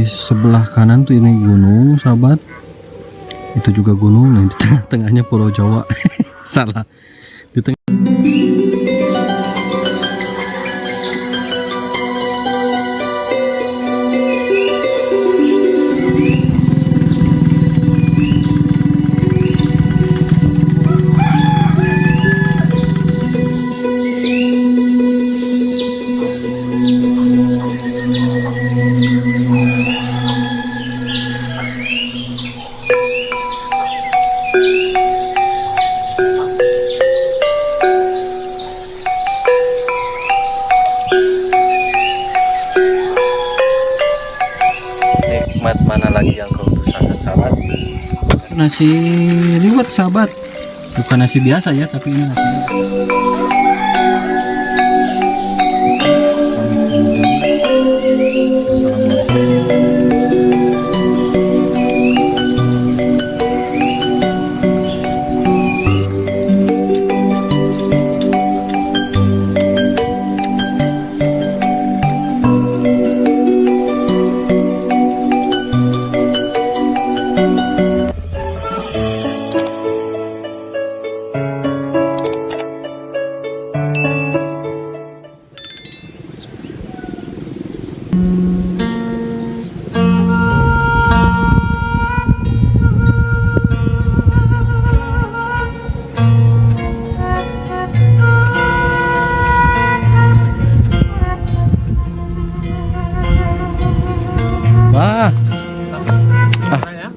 sebelah kanan tuh ini gunung sahabat, itu juga gunung. Nih di tengah-tengahnya Pulau Jawa. Salah, di tengah. Nikmat mana lagi yang kau rasakan sahabat? Nasi liwet sahabat, bukan nasi biasa ya, tapi ini nasi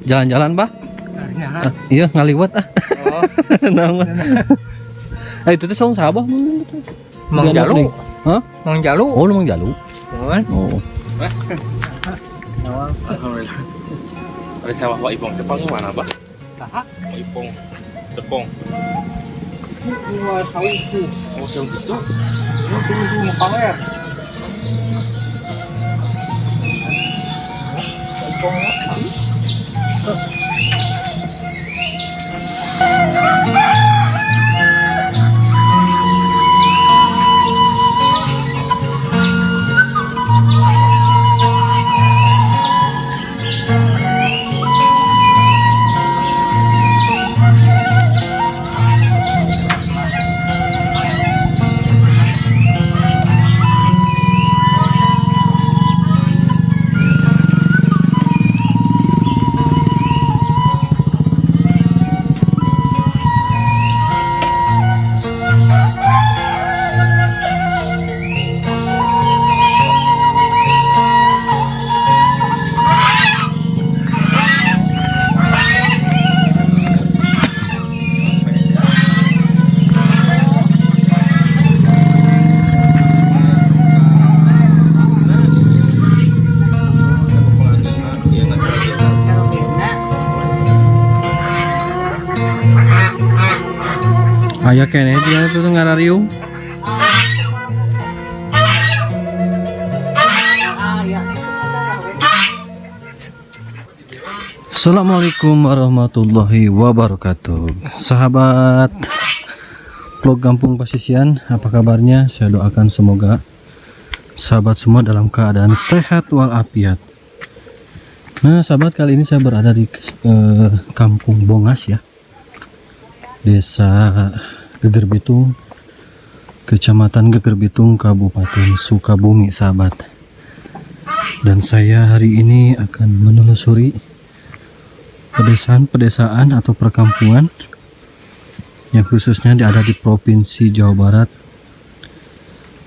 jalan-jalan bah. Iya ngaliwat ah. Oh. Nah, itu tuh saung sabah Mang Jalu. Hah? Mang Jalu. Oh, lu Mang Jalu. Oh. Alhamdulillah. Ada sawah Pak Ipong Jepang mana, Bah? Pak Ipong Jepang. Ini tahu itu. Oh, jauh gitu. Ini tunggu pamer. Ayah kene dia itu ngararium. Assalamualaikum warahmatullahi wabarakatuh. Sahabat vlog Kampung Pasisian, apa kabarnya? Saya doakan semoga sahabat semua dalam keadaan sehat walafiat. Nah sahabat, kali ini saya berada di Kampung Bongas ya, Desa Geger Bitung, Kecamatan Geger Bitung, Kabupaten Sukabumi sahabat. Dan saya hari ini akan menelusuri pedesaan atau perkampungan yang khususnya ada di Provinsi Jawa Barat.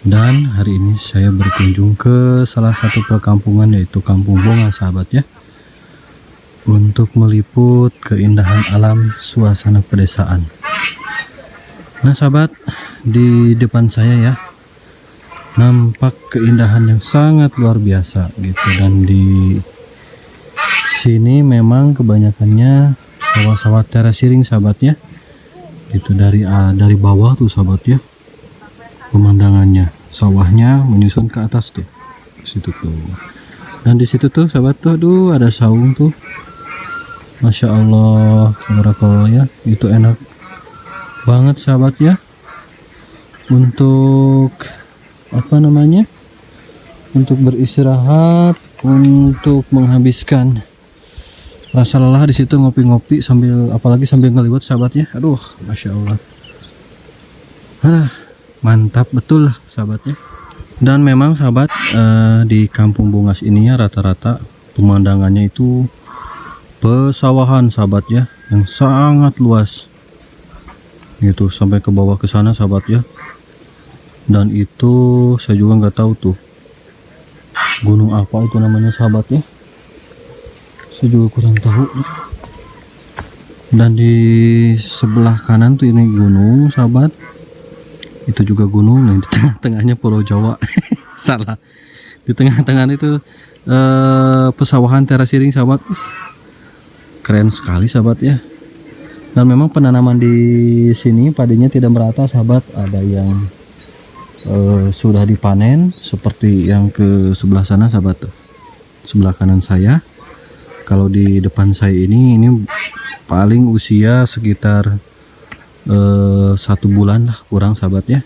Dan hari ini saya berkunjung ke salah satu perkampungan, yaitu Kampung Bongas sahabat ya, untuk meliput keindahan alam suasana pedesaan. Nah sahabat, di depan saya ya nampak keindahan yang sangat luar biasa gitu. Dan di sini memang kebanyakannya sawah-sawah terasiring sahabat ya, gitu. Dari bawah tuh sahabat ya, pemandangannya sawahnya menyusun ke atas tuh, situ tuh. Dan di situ tuh sahabat tuh, aduh ada saung tuh, masya Allah, tabarakallah ya, itu enak banget sahabat ya, untuk apa namanya, untuk beristirahat untuk menghabiskan rasa lelah di situ ngopi-ngopi sambil, apalagi sambil ngeliwat sahabat ya. Aduh, masya Allah, mantap betul lah sahabat ya. Dan memang sahabat, di Kampung Bongas ini ya rata-rata pemandangannya itu pesawahan sahabat ya, yang sangat luas gitu sampai ke bawah ke sana sahabat ya. Dan itu saya juga nggak tahu tuh gunung apa itu namanya sahabat ya, saya juga kurang tahu. Dan di sebelah kanan tuh ini gunung sahabat, itu juga gunung. Nah, di tengah-tengahnya Pulau Jawa. Salah, di tengah-tengah itu pesawahan terasiring sahabat. Keren sekali sahabat ya. Dan memang penanaman di sini padinya tidak merata sahabat, ada yang sudah dipanen seperti yang ke sebelah sana sahabat tuh, sebelah kanan saya. Kalau di depan saya ini paling usia sekitar 1 bulan lah kurang sahabat ya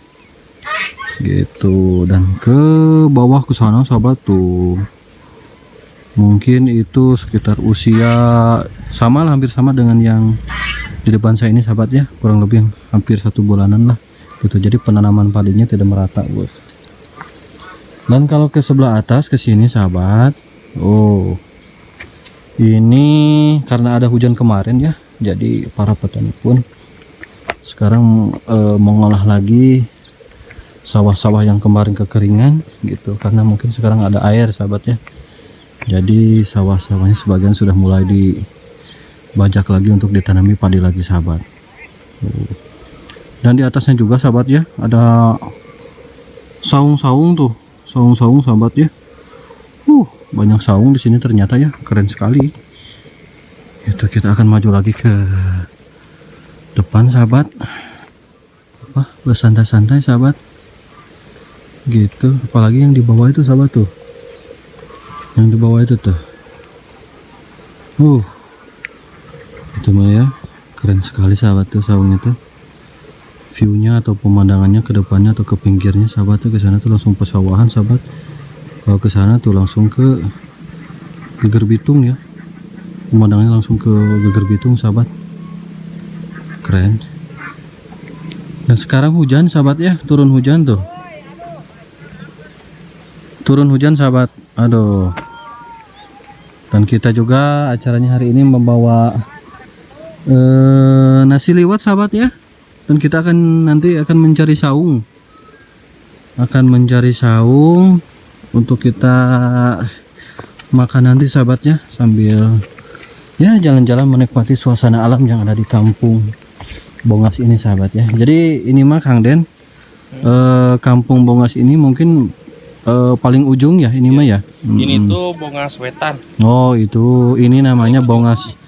gitu. Dan ke bawah ke sana sahabat tuh mungkin itu sekitar usia sama lah, hampir sama dengan yang di depan saya ini sahabat ya, kurang lebih hampir 1 bulanan lah gitu. Jadi penanaman padinya tidak merata bos. Dan kalau ke sebelah atas ke sini sahabat, oh ini karena ada hujan kemarin ya, jadi para petani pun sekarang mengolah lagi sawah-sawah yang kemarin kekeringan gitu, karena mungkin sekarang ada air sahabat ya. Jadi sawah-sawahnya sebagian sudah mulai dibajak lagi untuk ditanami padi lagi sahabat. Dan di atasnya juga sahabat ya ada saung-saung tuh, saung-saung sahabat ya. Banyak saung di sini ternyata ya, keren sekali. Itu kita akan maju lagi ke depan sahabat, bersantai-santai sahabat gitu. Apalagi yang di bawah itu sahabat tuh, yang di bawah itu tuh, itu mah ya keren sekali sahabat tuh saung itu. Viewnya atau pemandangannya ke depannya atau ke pinggirnya sahabat tuh, ke sana tuh langsung pesawahan sahabat. Kalau ke sana tuh langsung ke Geger Bitung ya, pemandangannya langsung ke Geger Bitung sahabat, keren. Dan sekarang hujan sahabat ya, turun hujan tuh, turun hujan sahabat. Aduh. Dan kita juga acaranya hari ini membawa nasi liwet sahabat ya. Dan kita nanti akan mencari saung, untuk kita makan nanti sahabat ya, sambil ya jalan-jalan menikmati suasana alam yang ada di Kampung Bongas ini sahabat ya. Jadi ini mah Kang Den, Kampung Bongas ini mungkin paling ujung ya ini mah ya. Ini tuh Bongas Wetan. Oh itu, ini namanya Bongas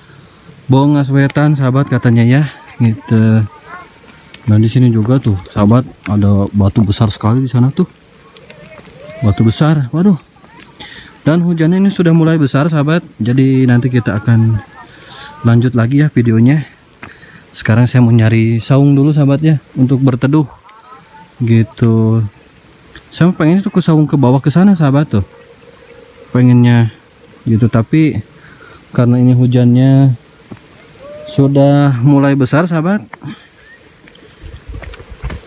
Wetan sahabat katanya ya gitu. Nah di sini juga tuh sahabat ada batu besar sekali di sana tuh, batu besar, waduh. Dan hujannya ini sudah mulai besar sahabat, jadi nanti kita akan lanjut lagi ya videonya. Sekarang saya mau nyari saung dulu sahabat ya, untuk berteduh gitu. Saya pengen itu ke saung ke bawah ke sana sahabat tuh, pengennya gitu. Tapi karena ini hujannya sudah mulai besar sahabat,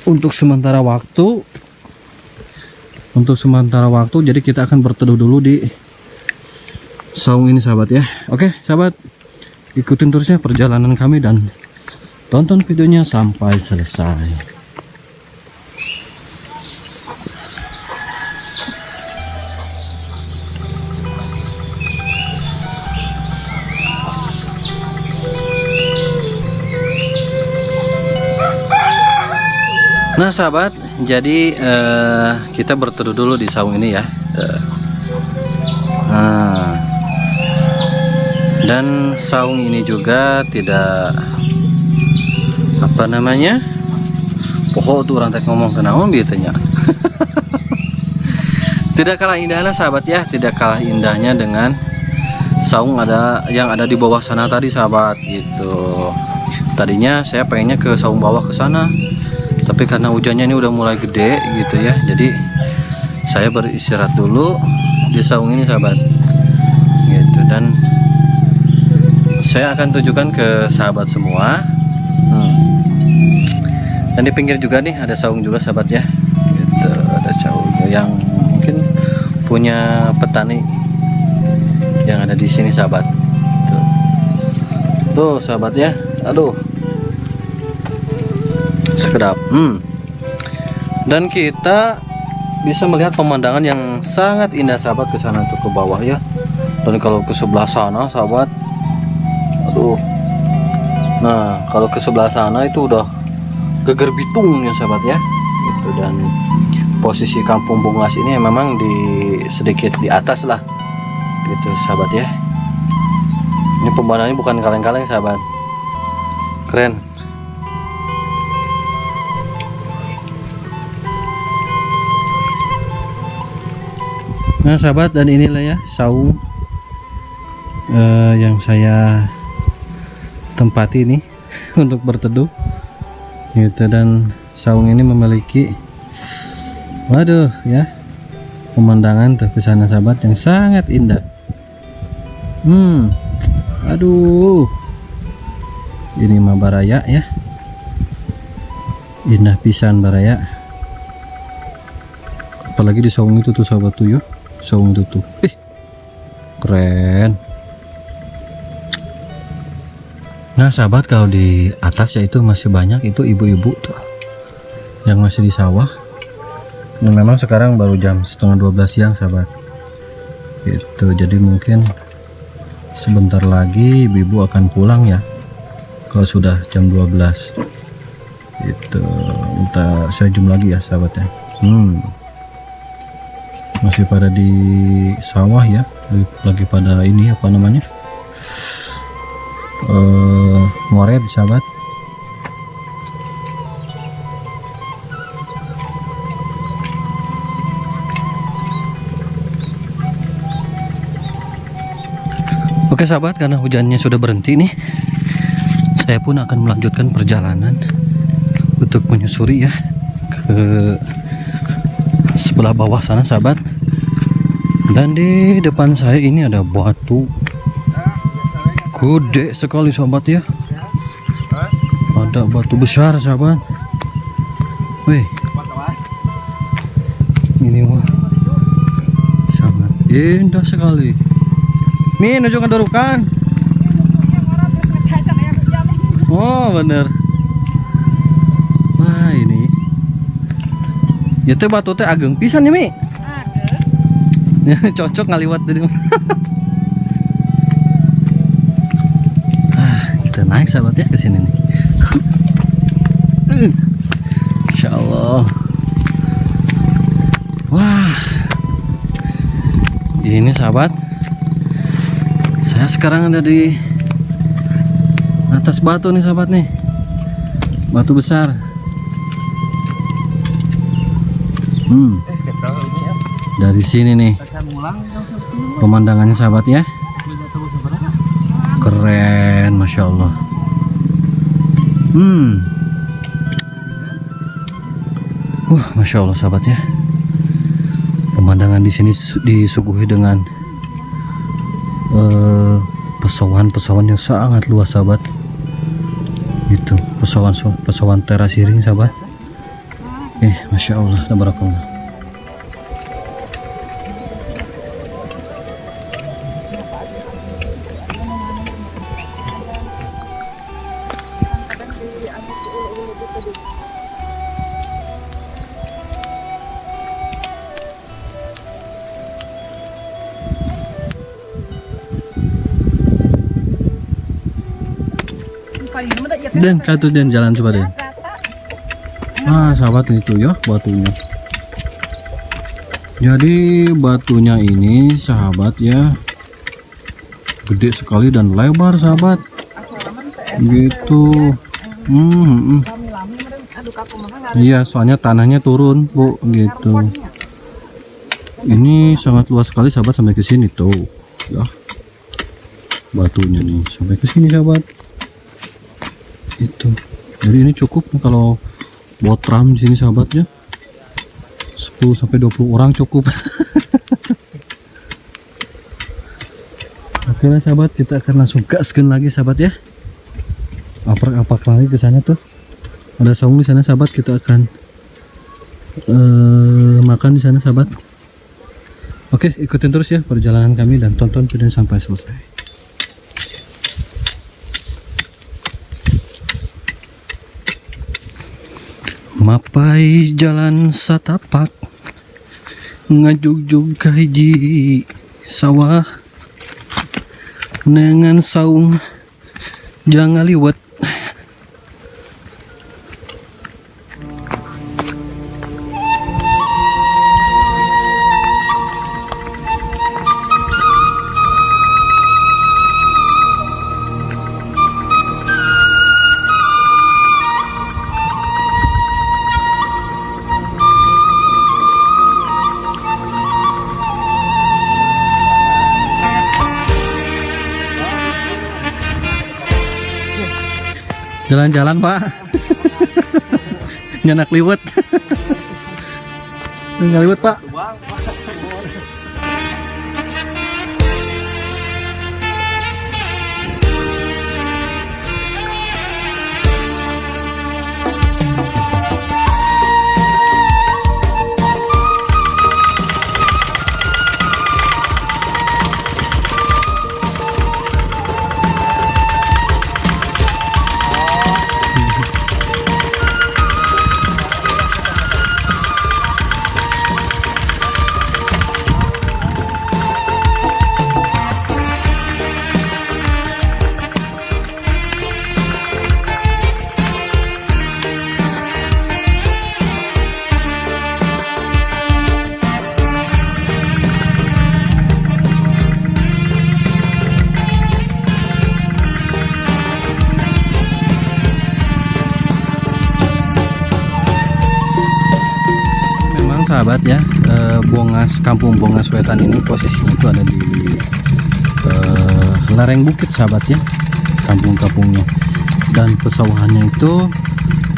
untuk sementara waktu jadi kita akan berteduh dulu di saung ini sahabat ya. Oke sahabat, ikutin terusnya perjalanan kami dan tonton videonya sampai selesai. Nah sahabat, jadi kita berteduh dulu di saung ini ya. Dan saung ini juga tidak apa namanya, pohon tuh orang ngomong kenaon biasanya. Tidak kalah indahnya sahabat ya, tidak kalah indahnya dengan saung yang ada di bawah sana tadi sahabat gitu. Tadinya saya pengennya ke saung bawah ke sana, tapi karena hujannya ini udah mulai gede gitu ya, jadi saya beristirahat dulu di saung ini sahabat. dan saya akan tunjukkan ke sahabat semua. Dan di pinggir juga nih ada saung juga sahabat ya. Gitu, ada saung yang mungkin punya petani yang ada di sini sahabat. Tuh sahabat ya, aduh sekedap. Dan kita bisa melihat pemandangan yang sangat indah sahabat ke sana tuh ke bawah ya. Dan kalau ke sebelah sana sahabat, aduh, nah kalau ke sebelah sana itu udah geger bitung ya sahabat ya. Gitu, dan posisi Kampung Bungas ini memang sedikit di atas lah, gitu sahabat ya. Ini pemandangannya bukan kaleng-kaleng sahabat, keren. Nah sahabat, dan inilah ya saung yang saya tempati ini untuk berteduh gitu. Dan saung ini memiliki, waduh ya, pemandangan ke sana sahabat yang sangat indah. Aduh, ini mah baraya ya, indah pisan baraya. Apalagi di saung itu tuh sahabat tuh ya, saung itu tuh keren. Nah sahabat, kalau di atas ya itu masih banyak itu ibu-ibu tuh yang masih di sawah. Dan memang sekarang baru jam setengah 12 siang sahabat gitu, jadi mungkin sebentar lagi ibu-ibu akan pulang ya kalau sudah jam 12 gitu. Minta saya zoom lagi ya sahabat ya. Masih pada di sawah ya, lagi pada ini apa namanya, ngoret sahabat. Oke sahabat, karena hujannya sudah berhenti nih, saya pun akan melanjutkan perjalanan untuk menyusuri ya ke sebelah bawah sana sahabat. Dan di depan saya ini ada batu gede sekali sahabat ya, ada batu besar sahabat. Wih, ini mah sangat indah sekali. Min, ujung kedudukan. Oh bener. Wah ini ya teh batu teh ageng pisan ya Mi. Cocok ngaliwat tadi. Kita naik sahabat ya ke sini nih. Insya Allah. Wah, ini sahabat, saya sekarang ada di atas batu nih sahabat nih, batu besar. Dari sini nih pemandangannya sahabat ya, keren, masya Allah. Masya Allah sahabat ya, pemandangan di sini disuguhi dengan pesawat-pesawat yang sangat luas sahabat. Itu pesawat terasiring sahabat. Masya Allah, tabarakallah. Dan katu dan jalan coba deh. Sahabat itu ya batunya. Jadi batunya ini sahabat ya, gede sekali dan lebar sahabat. Gitu. Iya, soalnya tanahnya turun Bu, gitu. Ini sangat luas sekali sahabat, sampai ke sini tuh. Ya. Batunya nih sampai ke sini sahabat. Itu. Jadi ini cukup kalau buat ram di sini sahabatnya. 10 sampai 20 orang cukup. Oke lah sahabat, kita akan langsung gaskan lagi sahabat ya. Apak lagi ke sana tuh. Ada saung di sana sahabat, kita akan makan di sana sahabat. Oke, ikutin terus ya perjalanan kami dan tonton video sampai selesai. Mapai jalan satapak ngajugjug ka hiji sawah dengan saung jangan liwat. Jalan-jalan pak. Nyanak liwet. Nggak liwet pak. Sahabat ya, kampung Bongas Wetan ini posisinya itu ada di lereng bukit sahabat ya, kampung-kampungnya, dan pesawahannya itu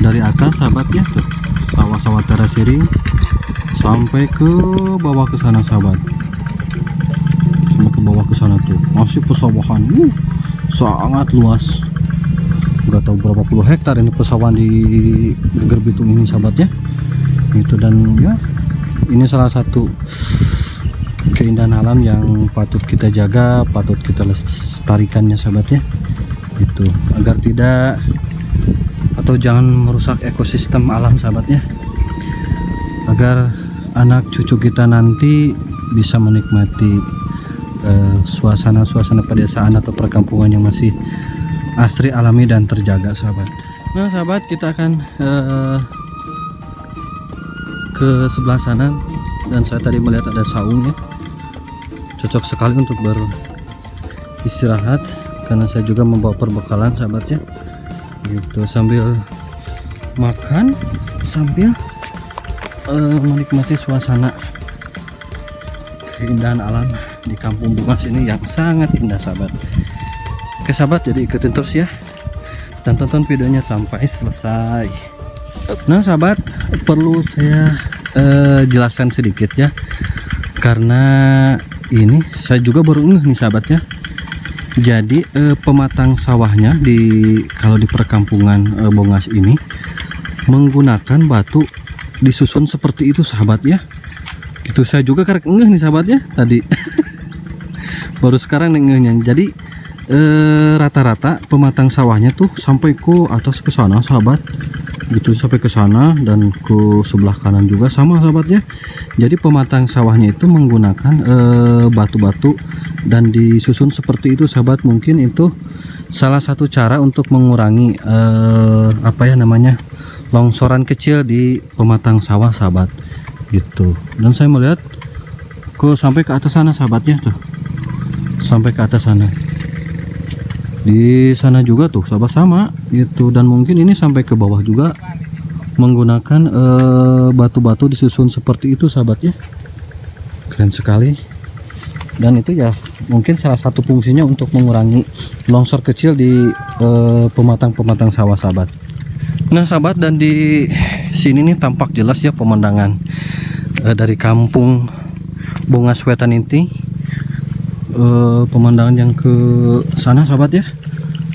dari atas sahabat ya, tuh sawah-sawah terasiring sampai ke bawah ke sana sahabat, sampai ke bawah ke sana tuh masih pesawahan sangat luas, nggak tahu berapa puluh hektar ini pesawahan di Geger Bitung ini sahabat ya, itu. Dan ya ini salah satu keindahan alam yang patut kita jaga, patut kita lestarikannya sahabat ya, itu agar tidak atau jangan merusak ekosistem alam sahabat ya, agar anak cucu kita nanti bisa menikmati suasana-suasana pedesaan atau perkampungan yang masih asri, alami dan terjaga sahabat. Nah sahabat, kita akan ke sebelah sana, dan saya tadi melihat ada saung ya, cocok sekali untuk beristirahat karena saya juga membawa perbekalan sahabat ya, gitu, sambil makan sambil menikmati suasana keindahan alam di Kampung Bongas ini yang sangat indah sahabat. Oke sahabat, jadi ikutin terus ya dan tonton videonya sampai selesai. Nah sahabat, perlu saya jelaskan sedikit ya, karena ini saya juga baru ngeh nih sahabat ya. Jadi pematang sawahnya kalau di perkampungan Bongas ini menggunakan batu disusun seperti itu sahabat ya. Gitu, saya juga karek ngeh nih sahabat ya tadi. Baru sekarang nih ngehnya. Jadi rata-rata pematang sawahnya tuh sampai ke atas ke sana sahabat, gitu, sampai ke sana dan ke sebelah kanan juga sama sahabat ya. Jadi pematang sawahnya itu menggunakan batu-batu dan disusun seperti itu sahabat. Mungkin itu salah satu cara untuk mengurangi apa ya namanya, longsoran kecil di pematang sawah sahabat, gitu. Dan saya melihat sampai ke atas sana sahabat ya, tuh sampai ke atas sana, di sana juga tuh sahabat sama gitu. Dan mungkin ini sampai ke bawah juga menggunakan batu-batu disusun seperti itu sahabat ya, keren sekali. Dan itu ya mungkin salah satu fungsinya untuk mengurangi longsor kecil di pematang sawah sahabat. Nah sahabat, dan di sini nih tampak jelas ya pemandangan dari Kampung Bongas Wetan ini, pemandangan yang ke sana sahabat ya,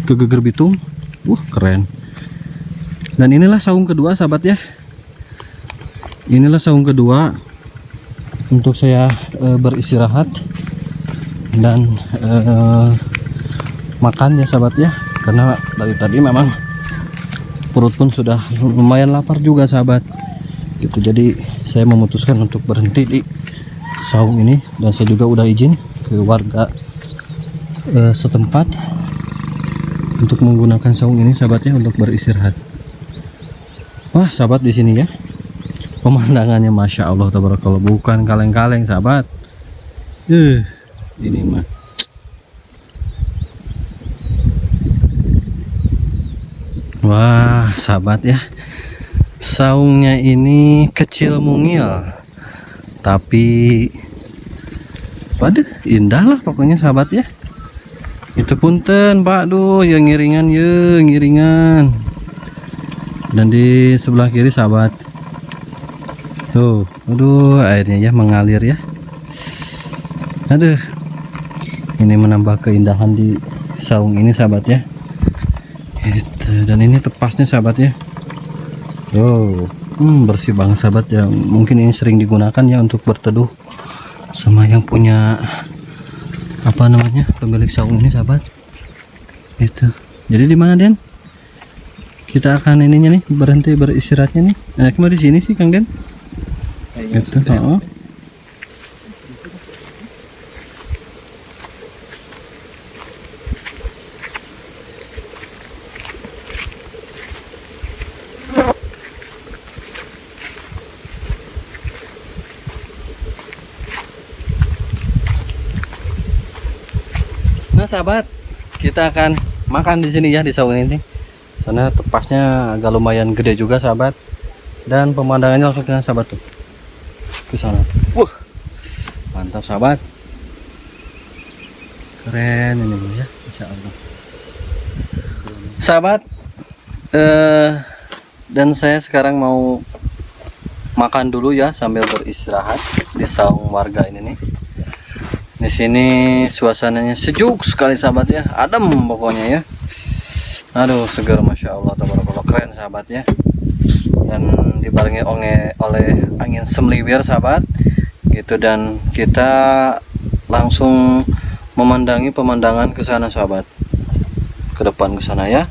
ke Geger Bitung. Keren. Dan inilah saung kedua sahabat ya, inilah saung kedua untuk saya beristirahat dan makan ya sahabat ya, karena dari tadi memang perut pun sudah lumayan lapar juga sahabat gitu. Jadi saya memutuskan untuk berhenti di saung ini, dan saya juga udah izin ke warga setempat untuk menggunakan saung ini sahabat ya, untuk beristirahat. Wah sahabat, di sini ya pemandangannya masya Allah tabarakallah, bukan kaleng-kaleng sahabat. Ini mah wah sahabat ya, saungnya ini kecil mungil tapi waduh indah lah pokoknya sahabat ya. Itu punten pak, duh yang ngiringan ya, ngiringan. Dan di sebelah kiri sahabat tuh, aduh airnya ya mengalir ya. Aduh, ini menambah keindahan di saung ini sahabat ya. Dan ini tepasnya sahabat ya. Bersih banget sahabat ya. Mungkin ini sering digunakan ya untuk berteduh sama yang punya apa namanya, pemilik saung ini sahabat. Itu. Jadi di mana Den? Kita akan ininya nih, berhenti beristirahatnya nih. Nah, cuma di sini sih Kang Den. Gitu. Nah sahabat, kita akan makan di sini ya, di saung ini. Sana tepasnya agak lumayan gede juga sahabat, dan pemandangannya langsung ke sahabat tuh, ke sana. Mantap sahabat, keren ini ya, insya Allah sahabat. Dan saya sekarang mau makan dulu ya sambil beristirahat di saung warga ini nih. Di sini suasananya sejuk sekali sahabat ya, adem pokoknya ya. Aduh segar masya Allah tabarakallah, keren sahabat ya. Dan dibarengi oleh angin semliwir sahabat gitu, dan kita langsung memandangi pemandangan ke sana sahabat, ke depan ke sana ya.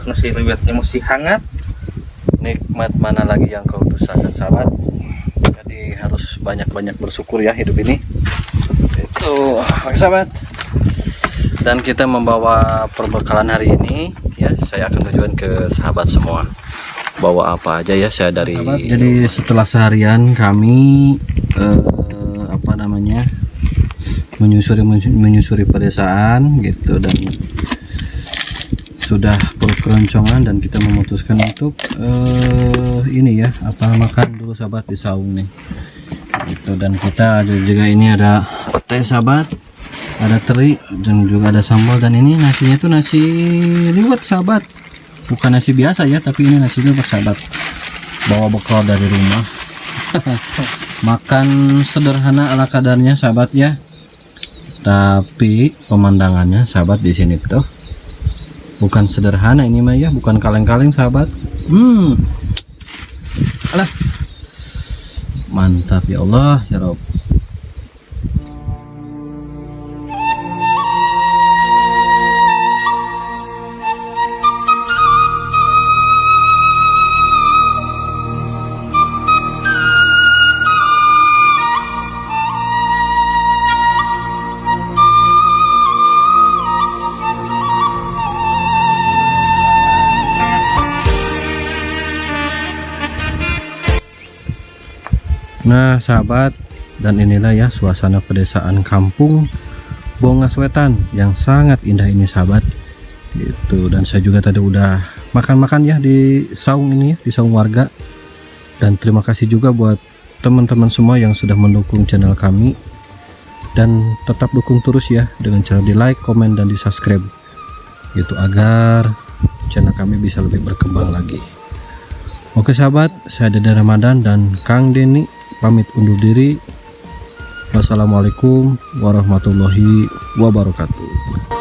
Nasi liwetnya masih hangat. Nikmat mana lagi yang kau dustakan sahabat. Jadi harus banyak-banyak bersyukur ya hidup ini. Itu sahabat. Dan kita membawa perbekalan hari ini ya, saya akan tujuan ke sahabat semua. Bawa apa aja ya saya dari sahabat. Jadi setelah seharian kami apa namanya, menyusuri pedesaan gitu, dan sudah perut keroncongan, dan kita memutuskan untuk ini ya, makan dulu sahabat di saung nih gitu. Dan kita ada juga, ini ada teh sahabat, ada teri, dan juga ada sambal. Dan ini nasinya tuh nasi liwet sahabat, bukan nasi biasa ya, tapi ini nasi liwet sahabat, bawa bekal dari rumah. Makan sederhana ala kadarnya sahabat ya, tapi pemandangannya sahabat di sini tuh bukan sederhana ini mah ya, bukan kaleng-kaleng sahabat. Alah, mantap ya Allah ya Rob. Nah sahabat, dan inilah ya suasana pedesaan kampung Bongas Wetan yang sangat indah ini sahabat gitu. Dan saya juga tadi udah makan-makan ya di saung ini ya, di saung warga. Dan terima kasih juga buat teman-teman semua yang sudah mendukung channel kami, dan tetap dukung terus ya dengan cara di like, komen, dan di subscribe gitu, agar channel kami bisa lebih berkembang lagi. Oke sahabat, saya Dede Ramadan dan Kang Denny pamit undur diri. Wassalamualaikum warahmatullahi wabarakatuh.